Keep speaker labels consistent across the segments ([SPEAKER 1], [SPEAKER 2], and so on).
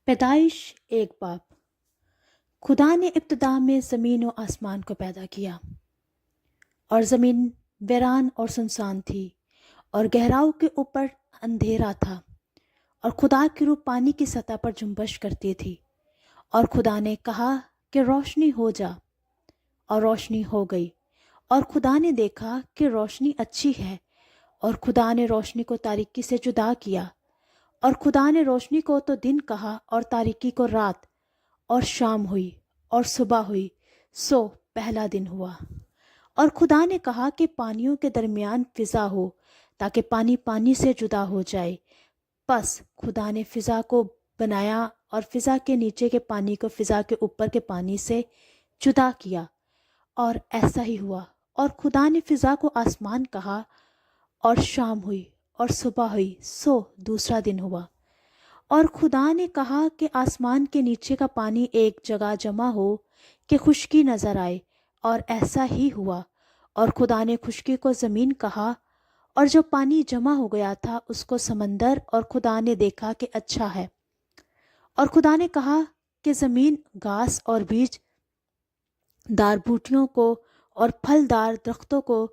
[SPEAKER 1] پیدائش ایک باب۔ خدا نے ابتدا میں زمین و آسمان کو پیدا کیا، اور زمین ویران اور سنسان تھی، اور گہراؤں کے اوپر اندھیرا تھا، اور خدا کی روح پانی کی سطح پر جنبش کرتی تھی۔ اور خدا نے کہا کہ روشنی ہو جا، اور روشنی ہو گئی۔ اور خدا نے دیکھا کہ روشنی اچھی ہے، اور خدا نے روشنی کو تاریکی سے جدا کیا۔ اور خدا نے روشنی کو تو دن کہا، اور تاریکی کو رات۔ اور شام ہوئی اور صبح ہوئی، سو پہلا دن ہوا۔ اور خدا نے کہا کہ پانیوں کے درمیان فضا ہو، تاکہ پانی پانی سے جدا ہو جائے۔ پس خدا نے فضا کو بنایا، اور فضا کے نیچے کے پانی کو فضا کے اوپر کے پانی سے جدا کیا، اور ایسا ہی ہوا۔ اور خدا نے فضا کو آسمان کہا، اور شام ہوئی اور صبح ہوئی، سو دوسرا دن ہوا۔ اور خدا نے کہا کہ آسمان کے نیچے کا پانی ایک جگہ جمع ہو کہ خشکی نظر آئے، اور ایسا ہی ہوا۔ اور خدا نے خشکی کو زمین کہا، اور جو پانی جمع ہو گیا تھا اس کو سمندر۔ اور خدا نے دیکھا کہ اچھا ہے۔ اور خدا نے کہا کہ زمین گھاس اور بیج دار بوٹیوں کو اور پھلدار درختوں کو،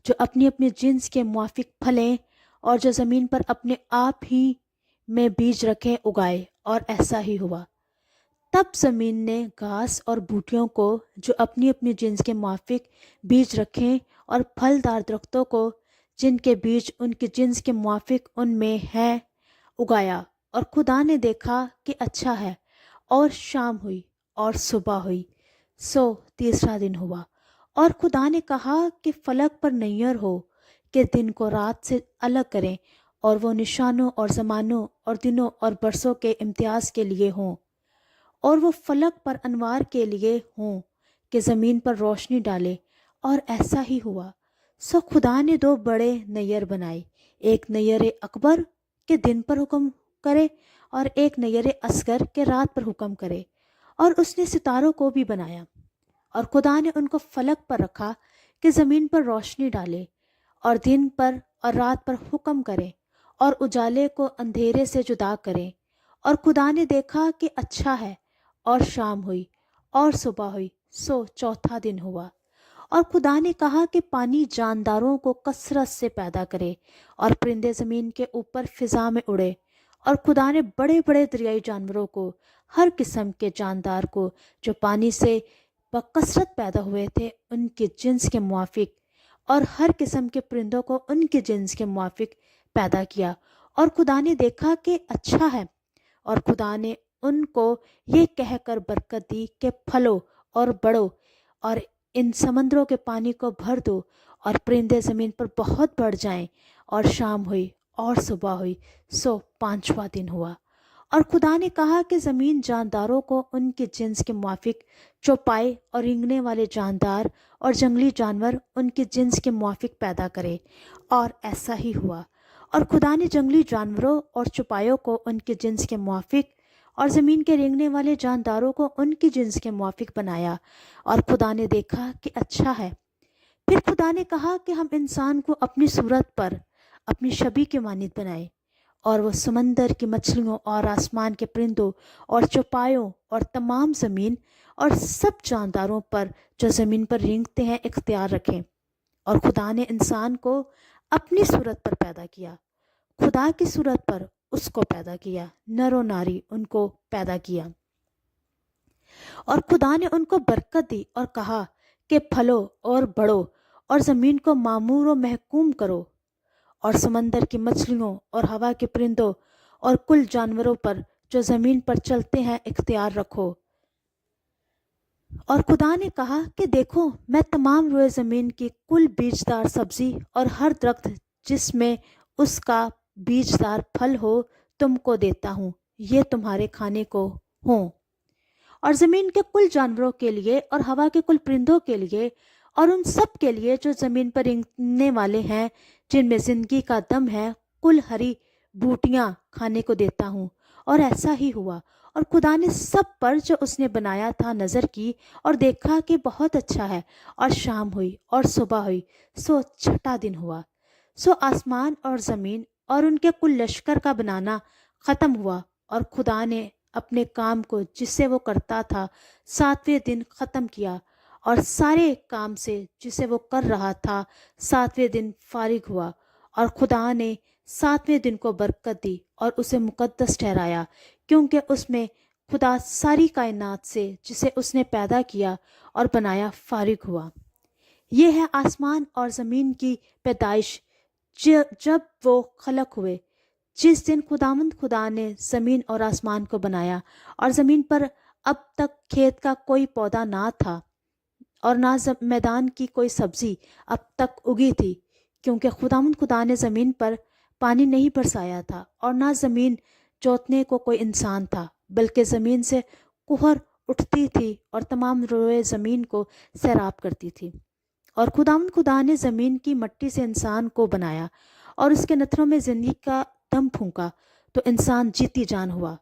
[SPEAKER 1] جو اپنی اپنی جنس کے موافق پھلیں، اور جو زمین پر اپنے آپ ہی میں بیج رکھے اگائے، اور ایسا ہی ہوا۔ تب زمین نے گھاس اور بوٹیوں کو، جو اپنی اپنی جنس کے موافق بیج رکھیں، اور پھلدار درختوں کو، جن کے بیج ان کی جنس کے موافق ان میں ہیں، اگایا۔ اور خدا نے دیکھا کہ اچھا ہے۔ اور شام ہوئی اور صبح ہوئی، سو تیسرا دن ہوا۔ اور خدا نے کہا کہ فلک پر نیر ہو، کہ دن کو رات سے الگ کریں، اور وہ نشانوں اور زمانوں اور دنوں اور برسوں کے امتیاز کے لیے ہوں، اور وہ فلک پر انوار کے لیے ہوں، کہ زمین پر روشنی ڈالے۔ اور ایسا ہی ہوا۔ سو خدا نے دو بڑے نیر بنائے، ایک نیر اکبر کہ دن پر حکم کرے، اور ایک نیر اصغر کہ رات پر حکم کرے۔ اور اس نے ستاروں کو بھی بنایا، اور خدا نے ان کو فلک پر رکھا کہ زمین پر روشنی ڈالے، اور دن پر اور رات پر حکم کرے، اور اجالے کو اندھیرے سے جدا کرے۔ اور خدا نے دیکھا کہ اچھا ہے۔ اور شام ہوئی اور صبح ہوئی، سو چوتھا دن ہوا۔ اور خدا نے کہا کہ پانی جانداروں کو کثرت سے پیدا کرے، اور پرندے زمین کے اوپر فضا میں اڑے۔ اور خدا نے بڑے بڑے دریائی جانوروں کو، ہر قسم کے جاندار کو، جو پانی سے بکثرت پیدا ہوئے تھے ان کے جنس کے موافق، اور ہر قسم کے پرندوں کو ان کے جنس کے موافق پیدا کیا۔ اور خدا نے دیکھا کہ اچھا ہے۔ اور خدا نے ان کو یہ کہہ کر برکت دی کہ پھلو اور بڑھو، اور ان سمندروں کے پانی کو بھر دو، اور پرندے زمین پر بہت بڑھ جائیں۔ اور شام ہوئی اور صبح ہوئی، سو پانچواں دن ہوا۔ اور خدا نے کہا کہ زمین جانداروں کو ان کے جنس کے موافق چوپائے، اور رینگنے والے جاندار اور جنگلی جانور ان کے جنس کے موافق پیدا کرے، اور ایسا ہی ہوا۔ اور خدا نے جنگلی جانوروں اور چوپایوں کو ان کے جنس کے موافق، اور زمین کے رینگنے والے جانداروں کو ان کی جنس کے موافق بنایا۔ اور خدا نے دیکھا کہ اچھا ہے۔ پھر خدا نے کہا کہ ہم انسان کو اپنی صورت پر، اپنی شبیہ کے مانند بنائیں، اور وہ سمندر کی مچھلیوں اور آسمان کے پرندوں اور چوپایوں اور تمام زمین اور سب جانداروں پر جو زمین پر رینگتے ہیں اختیار رکھیں۔ اور خدا نے انسان کو اپنی صورت پر پیدا کیا، خدا کی صورت پر اس کو پیدا کیا، نر و ناری ان کو پیدا کیا۔ اور خدا نے ان کو برکت دی، اور کہا کہ پھلو اور بڑھو، اور زمین کو معمور و محکوم کرو، اور سمندر کی مچھلیوں اور ہوا کے پرندوں اور کل جانوروں پر جو زمین پر چلتے ہیں اختیار رکھو۔ اور خدا نے کہا کہ دیکھو، میں تمام روئے زمین کی کل بیجدار سبزی اور ہر درخت جس میں اس کا بیجدار پھل ہو تم کو دیتا ہوں، یہ تمہارے کھانے کو ہوں۔ اور زمین کے کل جانوروں کے لیے، اور ہوا کے کل پرندوں کے لیے، اور ان سب کے لیے جو زمین پر رینگنے والے ہیں جن میں زندگی کا دم ہے، کل ہری بوٹیاں کھانے کو دیتا ہوں۔ اور ایسا ہی ہوا۔ اور خدا نے سب پر جو اس نے بنایا تھا نظر کی، اور دیکھا کہ بہت اچھا ہے۔ اور شام ہوئی اور صبح ہوئی، سو چھٹا دن ہوا۔ سو آسمان اور زمین اور ان کے کل لشکر کا بنانا ختم ہوا، اور خدا نے اپنے کام کو جسے وہ کرتا تھا 7ویں دن ختم کیا، اور سارے کام سے جسے وہ کر رہا تھا 7ویں دن فارغ ہوا۔ اور خدا نے 7ویں دن کو برکت دی اور اسے مقدس ٹھہرایا، کیونکہ اس میں خدا ساری کائنات سے جسے اس نے پیدا کیا اور بنایا فارغ ہوا۔ یہ ہے آسمان اور زمین کی پیدائش جب وہ خلق ہوئے۔ جس دن خداوند خدا نے زمین اور آسمان کو بنایا، اور زمین پر اب تک کھیت کا کوئی پودا نہ تھا اور نہ میدان کی کوئی سبزی اب تک اگی تھی، کیونکہ خداوند خدا نے زمین پر پانی نہیں برسایا تھا، اور نہ زمین جوتنے کو کوئی انسان تھا، بلکہ زمین سے قہر اٹھتی تھی اور تمام روئے زمین کو سیراب کرتی تھی۔ اور خداوند خدا نے زمین کی مٹی سے انسان کو بنایا اور اس کے نتھنوں میں زندگی کا دم پھونکا، تو انسان جیتی جان ہوا۔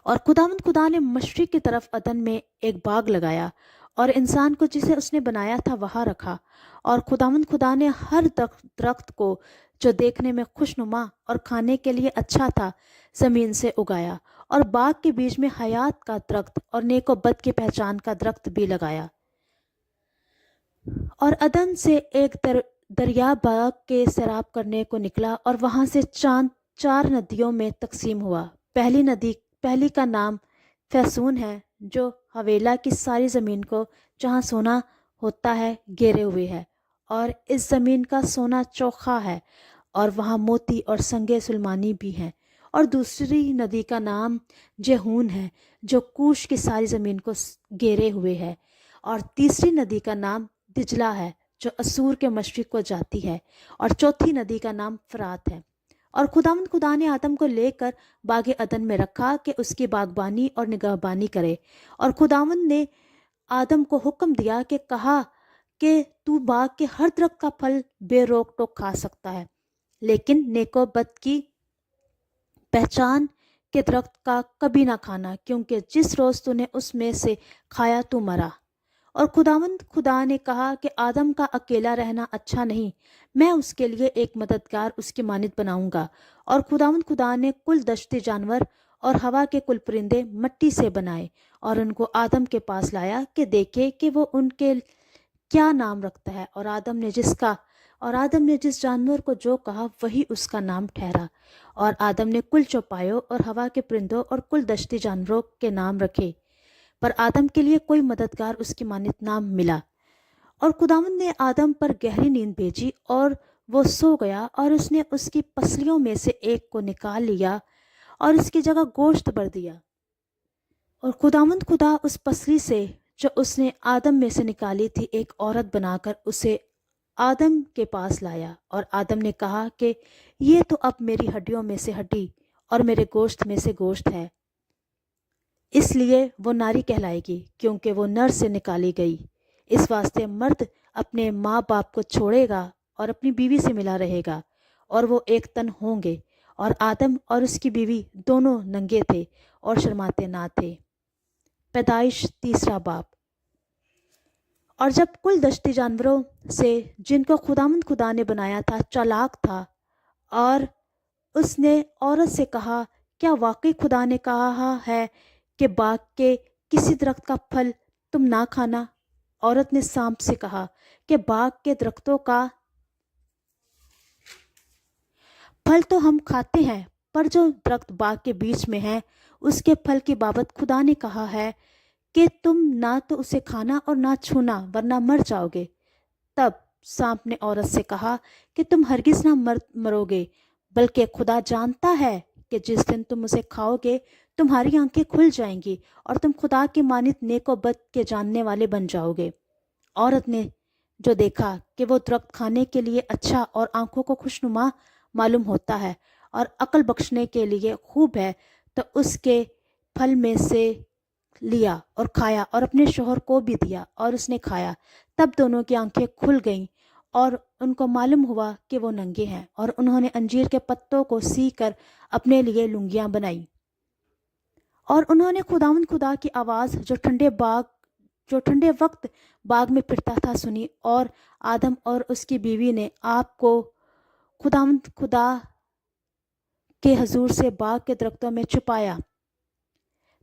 [SPEAKER 1] اور خداوند خدا نے مشرق کی طرف عدن میں ایک باغ لگایا اور انسان کو جسے اس نے بنایا تھا وہاں رکھا۔ اور خداوند خدا نے ہر درخت کو جو دیکھنے میں خوشنما اور کھانے کے لیے اچھا تھا زمین سے اگایا، اور باغ کے بیچ میں حیات کا درخت اور نیک و بد کی پہچان کا درخت بھی لگایا۔ اور عدن سے ایک دریا باغ کے سیراب کرنے کو نکلا، اور وہاں سے چاند 4 ندیوں میں تقسیم ہوا۔ پہلی کا نام فیسون ہے، جو حویلا کی ساری زمین کو جہاں سونا ہوتا ہے گھیرے ہوئے ہے، اور اس زمین کا سونا چوکھا ہے، اور وہاں موتی اور سنگے سلمانی بھی ہیں۔ اور دوسری ندی کا نام جہون ہے، جو کوش کی ساری زمین کو گھیرے ہوئے ہے۔ اور تیسری ندی کا نام دجلہ ہے، جو اسور کے مشرق کو جاتی ہے۔ اور چوتھی ندی کا نام فرات ہے۔ اور خداوند خدا نے آدم کو لے کر باغ عدن میں رکھا کہ اس کی باغبانی اور نگہبانی کرے۔ اور خداوند نے آدم کو حکم دیا کہ کہا کہ تو باغ کے ہر درخت کا پھل بے روک ٹوک کھا سکتا ہے، لیکن نیک و بد کی پہچان کے درخت کا کبھی نہ کھانا، کیونکہ جس روز تو نے اس میں سے کھایا تو مرا۔ اور خداوند خدا نے کہا کہ آدم کا اکیلا رہنا اچھا نہیں، میں اس کے لیے ایک مددگار اس کی مانند بناؤں گا۔ اور خداوند خدا نے کل دشتی جانور اور ہوا کے کل پرندے مٹی سے بنائے، اور ان کو آدم کے پاس لایا کہ دیکھے کہ وہ ان کے کیا نام رکھتا ہے۔ اور آدم نے جس جانور کو جو کہا وہی اس کا نام ٹھہرا۔ اور آدم نے کل چوپایوں اور ہوا کے پرندوں اور کل دشتی جانوروں کے نام رکھے، پر آدم کے لیے کوئی مددگار اس کی مانند نہ ملا۔ اور خداوند نے آدم پر گہری نیند بھیجی، اور وہ سو گیا، اور اس نے اس کی پسلیوں میں سے ایک کو نکال لیا اور اس کی جگہ گوشت بھر دیا۔ اور خداوند خدا اس پسلی سے جو اس نے آدم میں سے نکالی تھی ایک عورت بنا کر اسے آدم کے پاس لایا۔ اور آدم نے کہا کہ یہ تو اب میری ہڈیوں میں سے ہڈی اور میرے گوشت میں سے گوشت ہے، اس لیے وہ ناری کہلائے گی، کیونکہ وہ نر سے نکالی گئی۔ اس واسطے مرد اپنے ماں باپ کو چھوڑے گا اور اپنی بیوی سے ملا رہے گا، اور وہ ایک تن ہوں گے۔ اور آدم اور اس کی بیوی دونوں ننگے تھے اور شرماتے نہ تھے۔ پیدائش 3 باب۔ اور جب کل دشتی جانوروں سے جن کو خداوند خدا نے بنایا تھا چالاک تھا، اور اس نے عورت سے کہا، کیا واقعی خدا نے کہا ہے کہ باغ کے کسی درخت کا پھل تم نہ کھانا؟ عورت نے سانپ سے کہا کہ باغ کے درختوں کا پھل تو ہم کھاتے ہیں، پر جو درخت باغ کے بیچ میں ہے اس کے پھل کی بابت خدا نے کہا ہے کہ تم نہ تو اسے کھانا اور نہ چھونا، ورنہ مر جاؤ گے۔ تب سانپ نے عورت سے کہا کہ تم ہرگز نہ مرو گے، بلکہ خدا جانتا ہے کہ جس دن تم اسے کھاؤ گے تمہاری آنکھیں کھل جائیں گی، اور تم خدا کی مانند نیک و بد کے جاننے والے بن جاؤ گے۔ عورت نے جو دیکھا کہ وہ درخت کھانے کے لیے اچھا اور آنکھوں کو خوشنما معلوم ہوتا ہے اور عقل بخشنے کے لیے خوب ہے، تو اس کے پھل میں سے لیا اور کھایا اور اپنے شوہر کو بھی دیا، اور اس نے کھایا۔ تب دونوں کی آنکھیں کھل گئیں اور ان کو معلوم ہوا کہ وہ ننگے ہیں، اور انہوں نے انجیر کے پتوں کو سی کر اپنے لیے لنگیاں بنائیں۔ اور انہوں نے خداوند خدا کی آواز جو ٹھنڈے وقت باغ میں پھرتا تھا سنی، اور آدم اور اس کی بیوی نے آپ کو خداوند خدا کے حضور سے باغ کے درختوں میں چھپایا۔